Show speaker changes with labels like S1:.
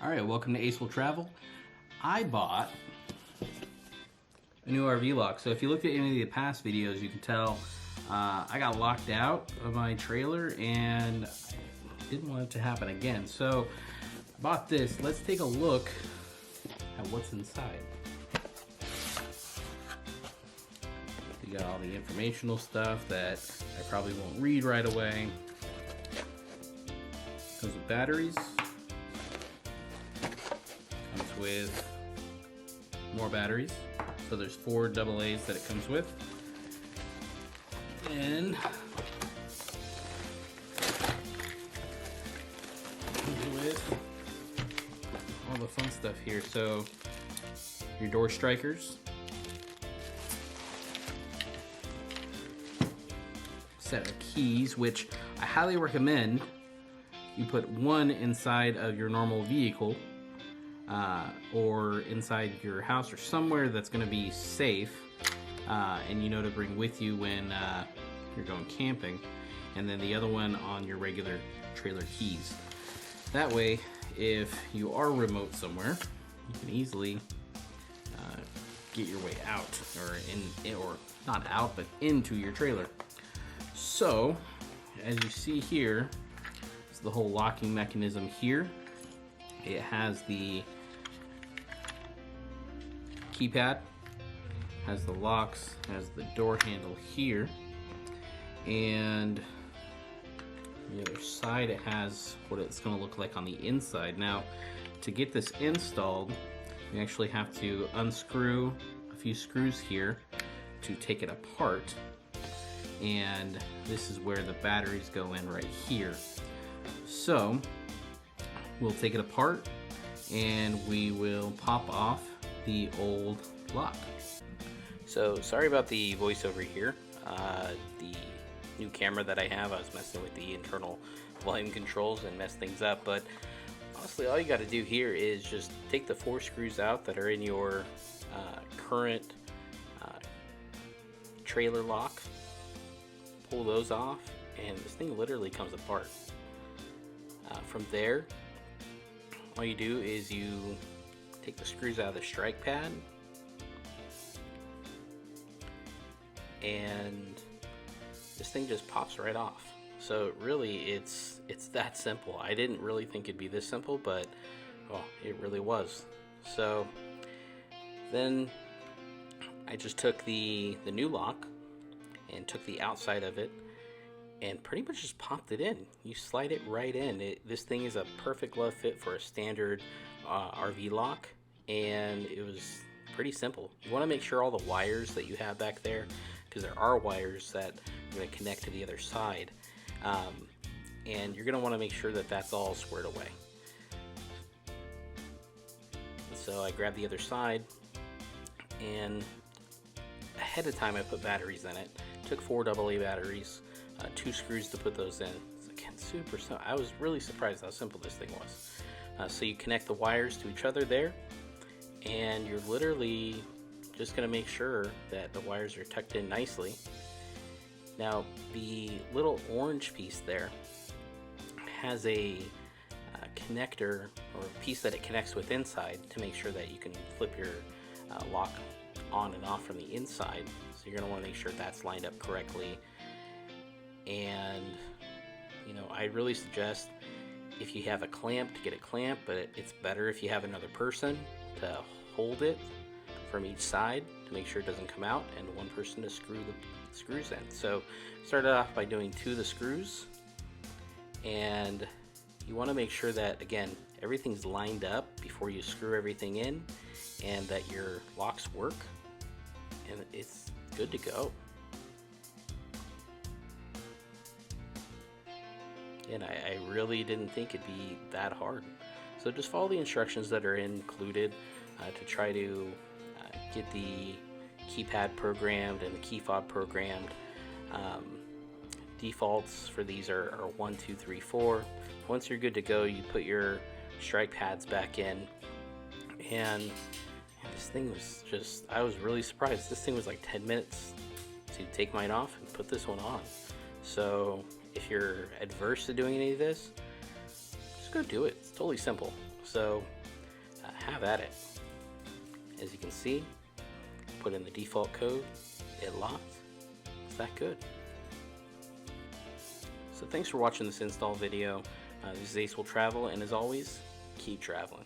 S1: Alright, welcome to Ace Will Travel. I bought a new RV lock. So if you looked at any of the past videos, you can tell I got locked out of my trailer and I didn't want it to happen again. So I bought this. Let's take a look at what's inside. You got all the informational stuff that I probably won't read right away. Comes with batteries. Comes with more batteries. So there's 4 AA's that it comes with. And comes with all the fun stuff here. So your door strikers. Set of keys, which I highly recommend you put one inside of your normal vehicle or inside your house or somewhere that's going to be safe and you know to bring with you when you're going camping, and then the other one on your regular trailer keys. That way, if you are remote somewhere, you can easily get your way out, or not out, but into your trailer. So, as you see here, it's the whole locking mechanism here. It has the keypad, has the locks, has the door handle here, and the other side it has what it's going to look like on the inside. Now, to get this installed, you actually have to unscrew a few screws here to take it apart. And this is where the batteries go in right here. So we'll take it apart and we will pop off the old lock. So sorry about the voiceover here. The new camera that I have, I was messing with the internal volume controls and messed things up, but honestly all you got to do here is just take the 4 screws out that are in your current trailer lock, pull those off, and this thing literally comes apart. From there, all you do is you take the screws out of the strike pad, and this thing just pops right off. So really, it's that simple. I didn't really think it'd be this simple, but well, it really was. So then I just took the new lock and took the outside of it and pretty much just popped it in. You slide it right in. This thing is a perfect glove fit for a standard RV lock, and it was pretty simple. You want to make sure all the wires that you have back there, because there are wires that are going to connect to the other side, and you're going to want to make sure that that's all squared away. So I grabbed the other side, and ahead of time I put batteries in it. Took 4 AA batteries, 2 screws to put those in. It's again super simple. I was really surprised how simple this thing was. So you connect the wires to each other there, and you're literally just going to make sure that the wires are tucked in nicely. Now the little orange piece there has a connector, or a piece that it connects with inside, to make sure that you can flip your lock on and off from the inside. So you're going to want to make sure that's lined up correctly. And you know, I really suggest, if you have a clamp, to get a clamp, but it's better if you have another person to hold it from each side to make sure it doesn't come out, and one person to screw the screws in. So started off by doing 2 of the screws, and you want to make sure that, again, everything's lined up before you screw everything in, and that your locks work, and it's good to go. And I really didn't think it'd be that hard. So just follow the instructions that are included to try to get the keypad programmed and the key fob programmed. Defaults for these are 1, 2, 3, 4. Once you're good to go, you put your strike pads back in, and this thing was just, I was really surprised. This thing was like 10 minutes to take mine off and put this one on. So if you're adverse to doing any of this, just go do it. It's totally simple. So have at it. As you can see, put in the default code, it locks. It's that good. So thanks for watching this install video. This is Ace Will Travel, and as always, keep traveling.